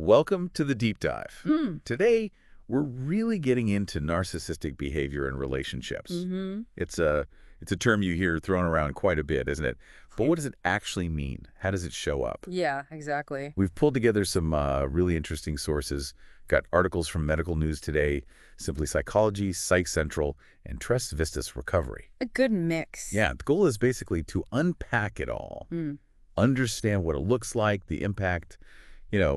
Welcome to the deep dive. Mm. Today, we're really getting into narcissistic behavior in relationships. Mm-hmm. It's a term you hear thrown around quite a bit, isn't it? But what does it actually mean? How does it show up? Yeah, exactly. We've pulled together some really interesting sources. Got articles from Medical News Today, Simply Psychology, Psych Central, and Tres Vistas Recovery. A good mix. Yeah, the goal is basically to unpack it all, Mm. understand what it looks like, the impact,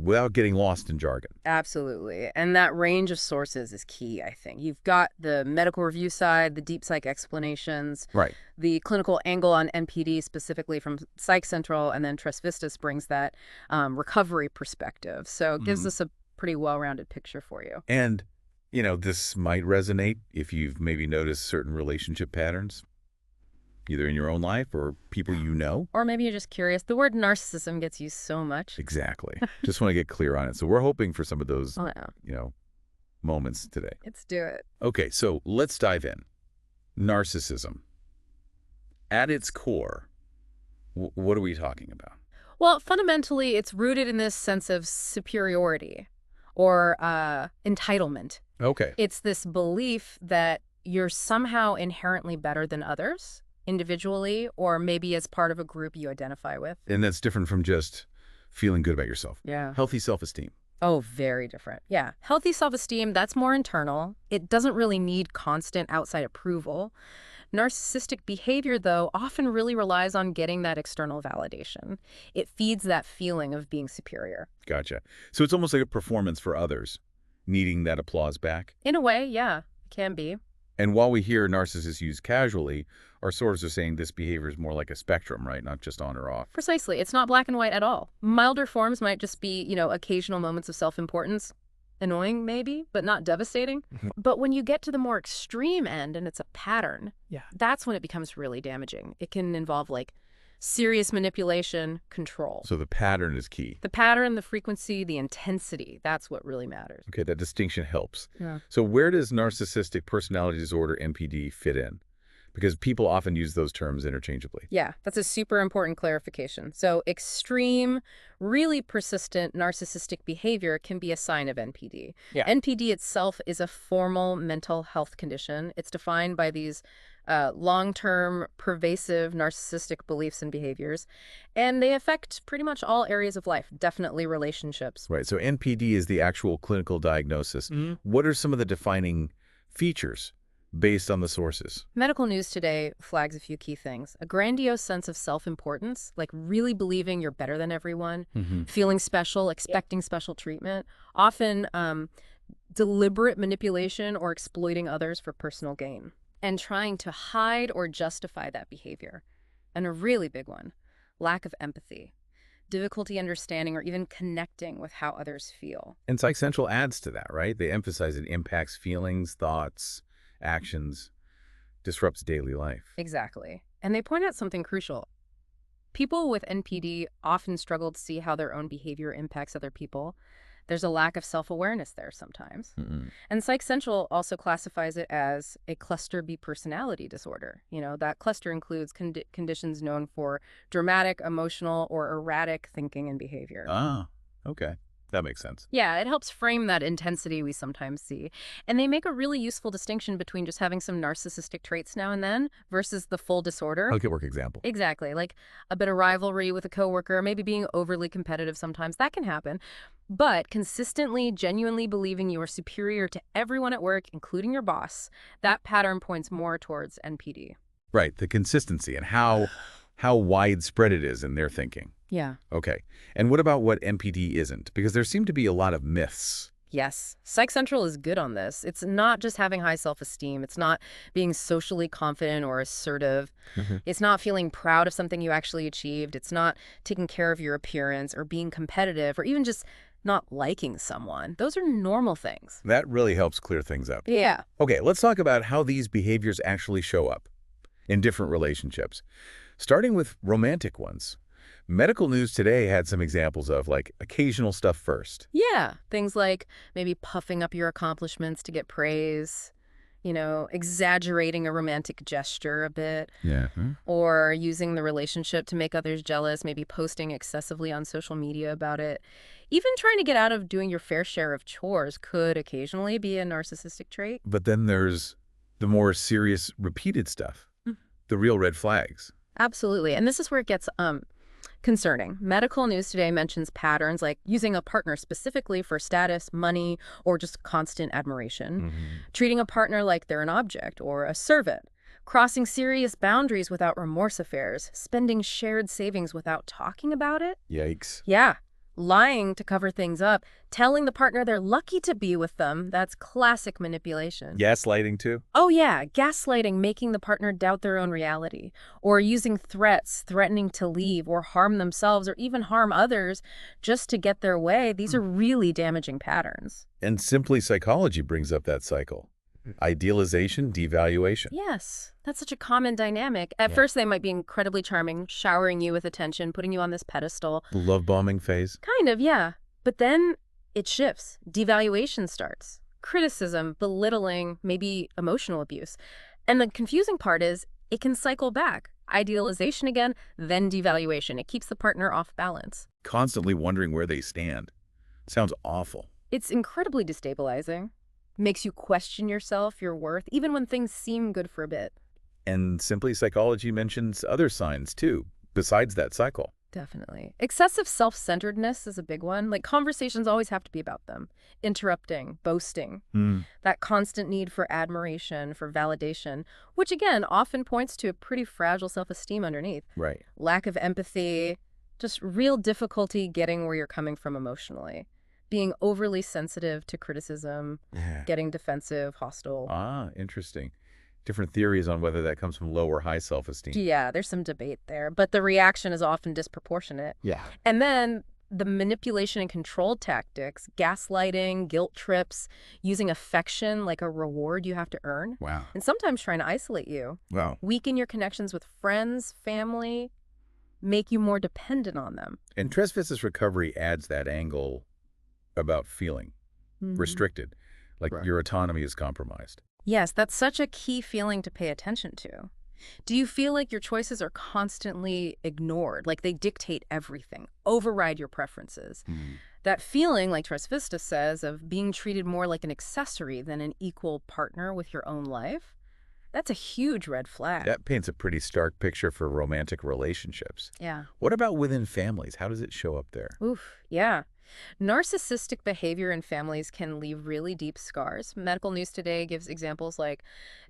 without getting lost in jargon. Absolutely. And that range of sources is key, I think. You've got the medical review side, the deep psych explanations, Right. the clinical angle on NPD specifically from Psych Central, and then Tres Vistas brings that recovery perspective. So it gives us a pretty well-rounded picture for you. And, this might resonate if you've maybe noticed certain relationship patterns, either in your own life or people you know. Or maybe you're just curious. The word narcissism gets used so much. Exactly. Just want to get clear on it. So we're hoping for some of those, Oh, yeah. moments today. Let's do it. Okay, so let's dive in. Narcissism. At its core, what are we talking about? Well, fundamentally, it's rooted in this sense of superiority or entitlement. Okay. It's this belief that you're somehow inherently better than others, individually, or maybe as part of a group you identify with. And that's different from just feeling good about yourself. Yeah. Healthy self-esteem. Oh, very different. Yeah. Healthy self-esteem, that's more internal. It doesn't really need constant outside approval. Narcissistic behavior, though, often really relies on getting that external validation. It feeds that feeling of being superior. Gotcha. So it's almost like a performance for others, needing that applause back. In a way, yeah, it can be. And while we hear narcissists used casually, our sources are saying this behavior is more like a spectrum, right? Not just on or off. Precisely. It's not black and white at all. Milder forms might just be, occasional moments of self-importance. Annoying, maybe, but not devastating. But when you get to the more extreme end and it's a pattern, that's when it becomes really damaging. It can involve, serious manipulation, control. So the pattern is key. The pattern, the frequency, the intensity, that's what really matters. Okay, that distinction helps. Yeah. So where does narcissistic personality disorder, NPD, fit in? Because people often use those terms interchangeably. Yeah, that's a super important clarification. So extreme, really persistent narcissistic behavior can be a sign of NPD. Yeah. NPD itself is a formal mental health condition. It's defined by these long-term, pervasive narcissistic beliefs and behaviors, and they affect pretty much all areas of life, definitely relationships. Right, so NPD is the actual clinical diagnosis. What are some of the defining features based on the sources? Medical News Today flags a few key things. A grandiose sense of self-importance, like really believing you're better than everyone, feeling special, expecting special treatment, often deliberate manipulation or exploiting others for personal gain, and trying to hide or justify that behavior. And a really big one, lack of empathy, difficulty understanding or even connecting with how others feel. And Psych Central adds to that, right? They emphasize it impacts feelings, thoughts, actions, disrupts daily life. Exactly. And they point out something crucial. People with NPD often struggle to see how their own behavior impacts other people. There's a lack of self-awareness there sometimes. And Psych Central also classifies it as a cluster B personality disorder. That cluster includes conditions known for dramatic, emotional, or erratic thinking and behavior. Ah, okay. That makes sense. Yeah, it helps frame that intensity we sometimes see. And they make a really useful distinction between just having some narcissistic traits now and then versus the full disorder. Okay, work example. Exactly. Like a bit of rivalry with a coworker, maybe being overly competitive sometimes. That can happen. But consistently, genuinely believing you are superior to everyone at work, including your boss, that pattern points more towards NPD. Right, the consistency and how widespread it is in their thinking. Yeah. Okay. And what about what NPD isn't? Because there seem to be a lot of myths. Yes. Psych Central is good on this. It's not just having high self-esteem. It's not being socially confident or assertive. It's not feeling proud of something you actually achieved. It's not taking care of your appearance or being competitive or even just not liking someone. Those are normal things. That really helps clear things up. Yeah. Okay, let's talk about how these behaviors actually show up in different relationships. Starting with romantic ones. Medical News Today had some examples of, occasional stuff first. Yeah. Things like maybe puffing up your accomplishments to get praise, exaggerating a romantic gesture a bit, Yeah. or using the relationship to make others jealous, maybe posting excessively on social media about it. Even trying to get out of doing your fair share of chores could occasionally be a narcissistic trait. But then there's the more serious, repeated stuff, Mm. the real red flags. Absolutely. And this is where it gets concerning. Medical news today mentions patterns like using a partner specifically for status, money, or just constant admiration, treating a partner like they're an object or a servant, crossing serious boundaries without remorse affairs, spending shared savings without talking about it. Yikes. Yeah. Lying to cover things up, telling the partner they're lucky to be with them. That's classic manipulation. Gaslighting, too? Oh, yeah. Gaslighting, making the partner doubt their own reality, or using threats, threatening to leave or harm themselves or even harm others just to get their way. These are really damaging patterns. And Simply Psychology brings up that cycle. Idealization, devaluation. Yes, that's such a common dynamic. At first, they might be incredibly charming, showering you with attention, putting you on this pedestal. The love bombing phase. Kind of, yeah. But then it shifts. Devaluation starts. Criticism, belittling, maybe emotional abuse. And the confusing part is it can cycle back. Idealization again, then devaluation. It keeps the partner off balance. Constantly wondering where they stand. Sounds awful. It's incredibly destabilizing. Makes you question yourself, your worth, even when things seem good for a bit. And Simply Psychology mentions other signs, too, besides that cycle. Definitely. Excessive self-centeredness is a big one. Like, conversations always have to be about them. Interrupting, boasting. That constant need for admiration, for validation, which again often points to a pretty fragile self-esteem underneath. Right. Lack of empathy, just real difficulty getting where you're coming from emotionally. Being overly sensitive to criticism, getting defensive, hostile. Ah, interesting. Different theories on whether that comes from low or high self-esteem. Yeah, there's some debate there, but the reaction is often disproportionate. Yeah. And then the manipulation and control tactics, gaslighting, guilt trips, using affection like a reward you have to earn, Wow. and sometimes trying to isolate you, Wow. weaken your connections with friends, family, make you more dependent on them. And Trust Vs. Recovery adds that angle about feeling restricted, like your autonomy is compromised. Yes, that's such a key feeling to pay attention to. Do you feel like your choices are constantly ignored, like they dictate everything, override your preferences? That feeling, like Trust Vista says, of being treated more like an accessory than an equal partner with your own life, that's a huge red flag. That paints a pretty stark picture for romantic relationships. Yeah. What about within families? How does it show up there? Oof, yeah. Narcissistic behavior in families can leave really deep scars. Medical news today gives examples like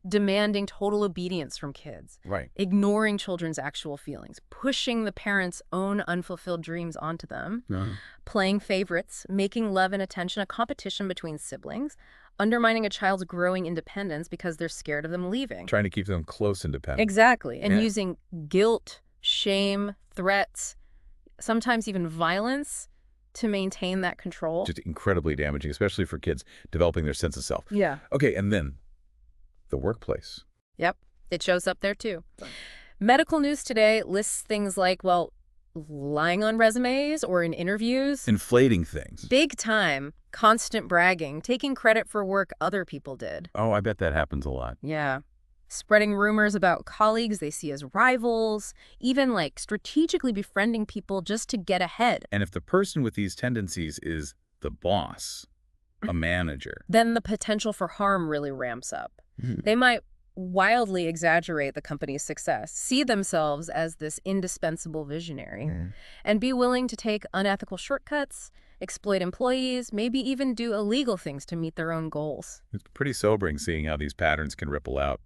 demanding total obedience from kids, Right. ignoring children's actual feelings, pushing the parents' own unfulfilled dreams onto them, playing favorites, making love and attention a competition between siblings, undermining a child's growing independence because they're scared of them leaving. Trying to keep them close and dependent. Exactly. And Yeah. using guilt, shame, threats, sometimes even violence to maintain that control. Just incredibly damaging, especially for kids developing their sense of self. Yeah. Okay, and then the workplace. Yep. It shows up there too. Medical news today lists things like, well, lying on resumes or in interviews. Inflating things. Big time. Constant bragging. Taking credit for work other people did. Oh, I bet that happens a lot. Yeah. Spreading rumors about colleagues they see as rivals. Even like strategically befriending people just to get ahead. And if the person with these tendencies is the boss, a manager. Then the potential for harm really ramps up. They might wildly exaggerate the company's success, see themselves as this indispensable visionary, and be willing to take unethical shortcuts, exploit employees, maybe even do illegal things to meet their own goals. It's pretty sobering seeing how these patterns can ripple out.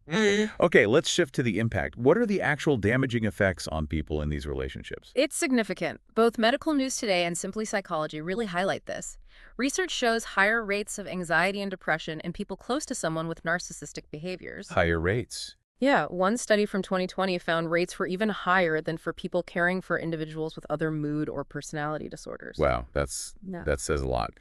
Okay, let's shift to the impact. What are the actual damaging effects on people in these relationships? It's significant. Both Medical News Today and Simply Psychology really highlight this. Research shows higher rates of anxiety and depression in people close to someone with narcissistic behaviors. Higher rates. Yeah, one study from 2020 found rates were even higher than for people caring for individuals with other mood or personality disorders. Wow, that says a lot.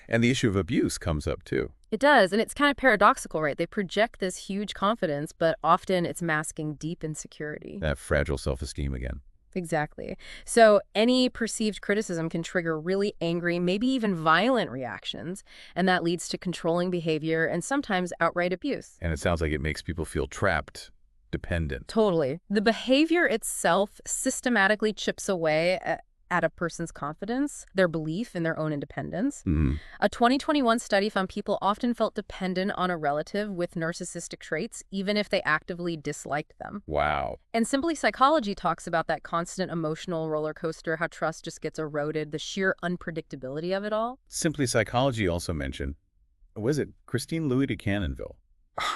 And the issue of abuse comes up too. It does, and it's kind of paradoxical, right? They project this huge confidence, but often it's masking deep insecurity. That fragile self-esteem again. Exactly. So any perceived criticism can trigger really angry, maybe even violent reactions, and that leads to controlling behavior and sometimes outright abuse. And it sounds like it makes people feel trapped, dependent. Totally. The behavior itself systematically chips away at a person's confidence, their belief in their own independence. Mhm. A 2021 study found people often felt dependent on a relative with narcissistic traits, even if they actively disliked them. Wow. And Simply Psychology talks about that constant emotional roller coaster, how trust just gets eroded, the sheer unpredictability of it all. Simply Psychology also mentioned, was it Christine Louis de Cannonville,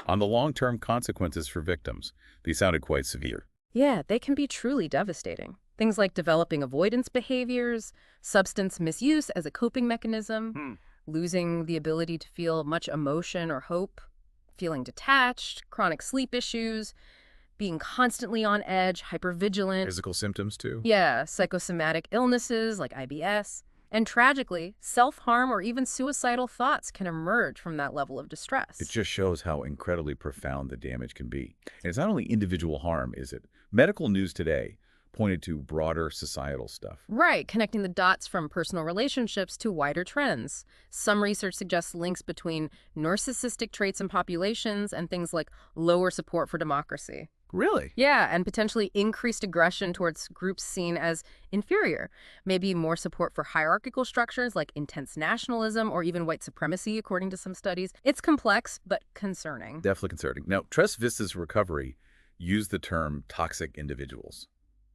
on the long-term consequences for victims? These sounded quite severe. Yeah, they can be truly devastating. Things like developing avoidance behaviors, substance misuse as a coping mechanism, losing the ability to feel much emotion or hope, feeling detached, chronic sleep issues, being constantly on edge, hypervigilant. Physical symptoms, too? Yeah, psychosomatic illnesses like IBS. And tragically, self-harm or even suicidal thoughts can emerge from that level of distress. It just shows how incredibly profound the damage can be. And it's not only individual harm, is it? Medical news today pointed to broader societal stuff. Right, connecting the dots from personal relationships to wider trends. Some research suggests links between narcissistic traits in populations and things like lower support for democracy. Really? Yeah, and potentially increased aggression towards groups seen as inferior. Maybe more support for hierarchical structures like intense nationalism or even white supremacy, according to some studies. It's complex, but concerning. Definitely concerning. Now, Tress Vista's recovery used the term toxic individuals.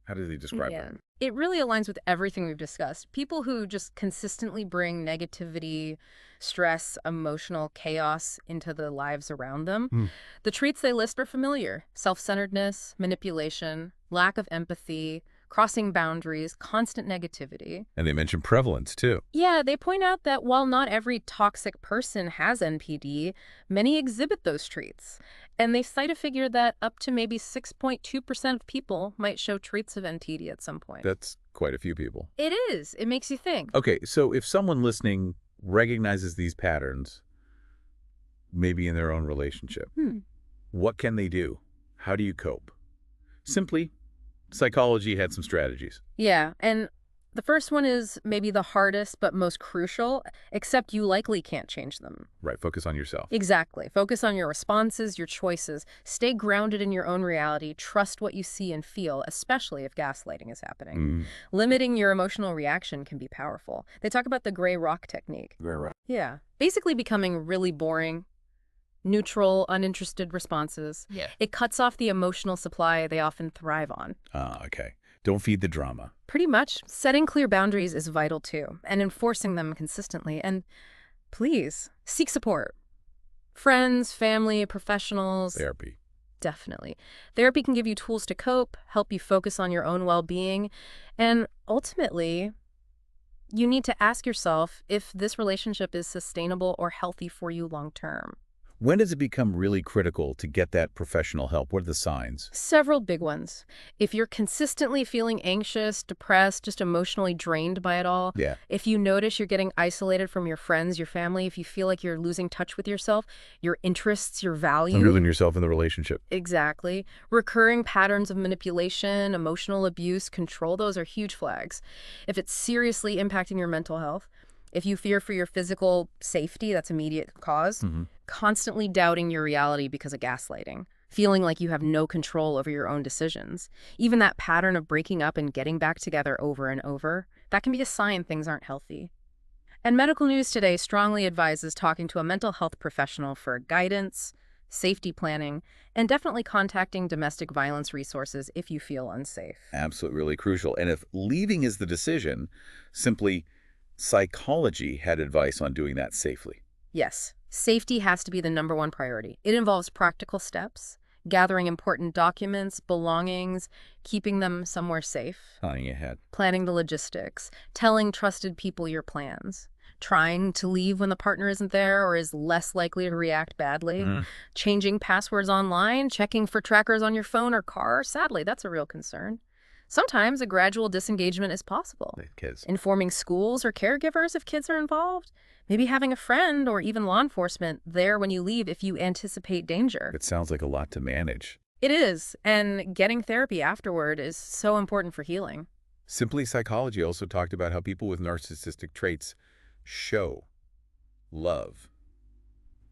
How do they describe them? It really aligns with everything we've discussed. People who just consistently bring negativity, stress, emotional chaos into the lives around them. The traits they list are familiar: self-centeredness, manipulation, lack of empathy, crossing boundaries, constant negativity. And they mention prevalence, too. Yeah, they point out that while not every toxic person has NPD, many exhibit those traits. And they cite a figure that up to maybe 6.2% of people might show traits of NPD at some point. That's quite a few people. It is. It makes you think. Okay, so if someone listening recognizes these patterns, maybe in their own relationship, what can they do? How do you cope? Simply, Psychology had some strategies. Yeah, and the first one is maybe the hardest but most crucial, except you likely can't change them. Right, focus on yourself. Exactly. Focus on your responses, your choices. Stay grounded in your own reality. Trust what you see and feel, especially if gaslighting is happening. Limiting your emotional reaction can be powerful. They talk about the gray rock technique. Gray rock. Yeah. Basically becoming really boring, neutral, uninterested responses. Yeah. It cuts off the emotional supply they often thrive on. Okay. Don't feed the drama. Pretty much. Setting clear boundaries is vital too, and enforcing them consistently. And please, seek support. Friends, family, professionals. Therapy. Definitely. Therapy can give you tools to cope, help you focus on your own well-being, and ultimately, you need to ask yourself if this relationship is sustainable or healthy for you long-term. When does it become really critical to get that professional help? What are the signs? Several big ones. If you're consistently feeling anxious, depressed, just emotionally drained by it all, Yeah. if you notice you're getting isolated from your friends, your family, if you feel like you're losing touch with yourself, your interests, your values. Losing yourself in the relationship. Exactly. Recurring patterns of manipulation, emotional abuse, control, those are huge flags. If it's seriously impacting your mental health, if you fear for your physical safety, that's immediate cause. Constantly doubting your reality because of gaslighting. Feeling like you have no control over your own decisions. Even that pattern of breaking up and getting back together over and over, that can be a sign things aren't healthy. And medical news today strongly advises talking to a mental health professional for guidance, safety planning, and definitely contacting domestic violence resources if you feel unsafe. Absolutely, really crucial. And if leaving is the decision, simply Psychology had advice on doing that safely. Yes, safety has to be the #1 priority. It involves practical steps, gathering important documents, belongings, keeping them somewhere safe, Planning ahead. planning the logistics, telling trusted people your plans, trying to leave when the partner isn't there or is less likely to react badly, changing passwords online, checking for trackers on your phone or car. Sadly, that's a real concern. Sometimes a gradual disengagement is possible. Kids. Informing schools or caregivers if kids are involved. Maybe having a friend or even law enforcement there when you leave if you anticipate danger. It sounds like a lot to manage. It is, and getting therapy afterward is so important for healing. Simply Psychology also talked about how people with narcissistic traits show love.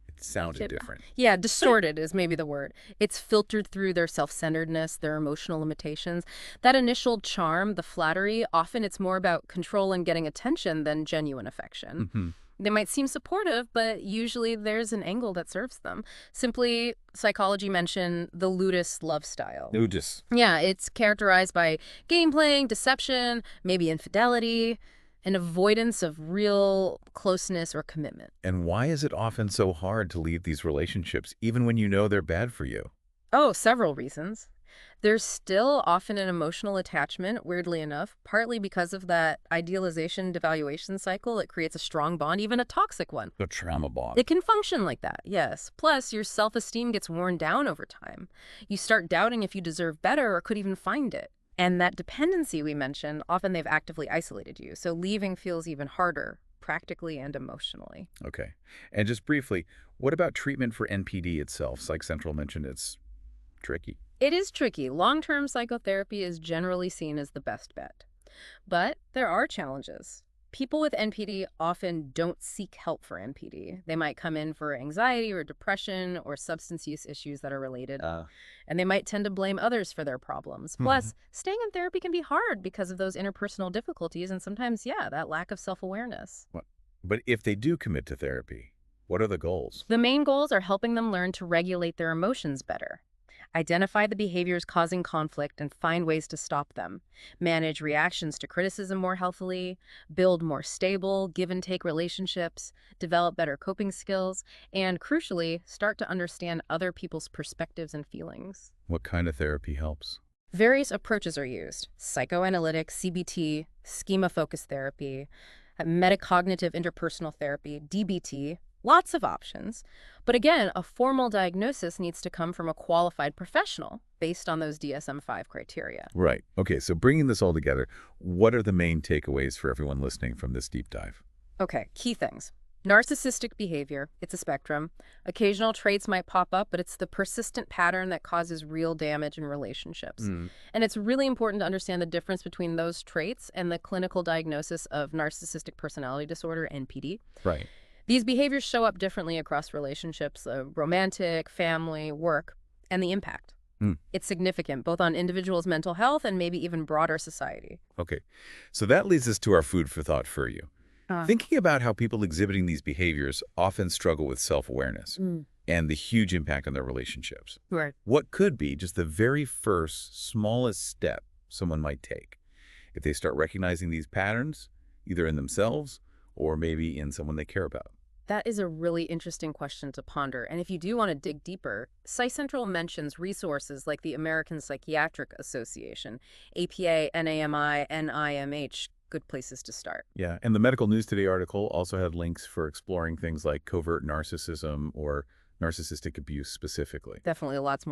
It sounded different. Yeah, distorted is maybe the word. It's filtered through their self-centeredness, their emotional limitations. That initial charm, the flattery, often it's more about control and getting attention than genuine affection. Mm-hmm. They might seem supportive, but usually there's an angle that serves them. Simply, psychology mentioned the ludus love style. Nudis. Yeah, it's characterized by game playing, deception, maybe infidelity, an avoidance of real closeness or commitment. And why is it often so hard to leave these relationships, even when you know they're bad for you? Oh, several reasons. There's still often an emotional attachment, weirdly enough, partly because of that idealization devaluation cycle. It creates a strong bond, even a toxic one. The trauma bond. It can function like that, yes. Plus, your self-esteem gets worn down over time. You start doubting if you deserve better or could even find it. And that dependency we mentioned, often they've actively isolated you, so leaving feels even harder, practically and emotionally. Okay. And just briefly, what about treatment for NPD itself? Psych Central mentioned it's tricky. It is tricky. Long-term psychotherapy is generally seen as the best bet. But there are challenges. People with NPD often don't seek help for NPD. They might come in for anxiety or depression or substance use issues that are related. And they might tend to blame others for their problems. Plus, staying in therapy can be hard because of those interpersonal difficulties and sometimes, yeah, that lack of self-awareness. But if they do commit to therapy, what are the goals? The main goals are helping them learn to regulate their emotions better, identify the behaviors causing conflict and find ways to stop them, manage reactions to criticism more healthily, build more stable, give-and-take relationships, develop better coping skills, and crucially, start to understand other people's perspectives and feelings. What kind of therapy helps? Various approaches are used: psychoanalytic, CBT, schema-focused therapy, metacognitive interpersonal therapy, DBT, lots of options. But again, a formal diagnosis needs to come from a qualified professional based on those DSM-5 criteria. Right. Okay, so bringing this all together, what are the main takeaways for everyone listening from this deep dive? Okay, key things. Narcissistic behavior, it's a spectrum. Occasional traits might pop up, but it's the persistent pattern that causes real damage in relationships. And it's really important to understand the difference between those traits and the clinical diagnosis of narcissistic personality disorder, NPD. Right. These behaviors show up differently across relationships, romantic, family, work, and the impact. It's significant, both on individuals' mental health and maybe even broader society. Okay, so that leads us to our food for thought for you. Thinking about how people exhibiting these behaviors often struggle with self-awareness and the huge impact on their relationships. Right. What could be just the very first, smallest step someone might take if they start recognizing these patterns, either in themselves or maybe in someone they care about? That is a really interesting question to ponder. And if you do want to dig deeper, Psych Central mentions resources like the American Psychiatric Association, APA, NAMI, NIMH, good places to start. Yeah, and the Medical News Today article also had links for exploring things like covert narcissism or narcissistic abuse specifically. Definitely lots more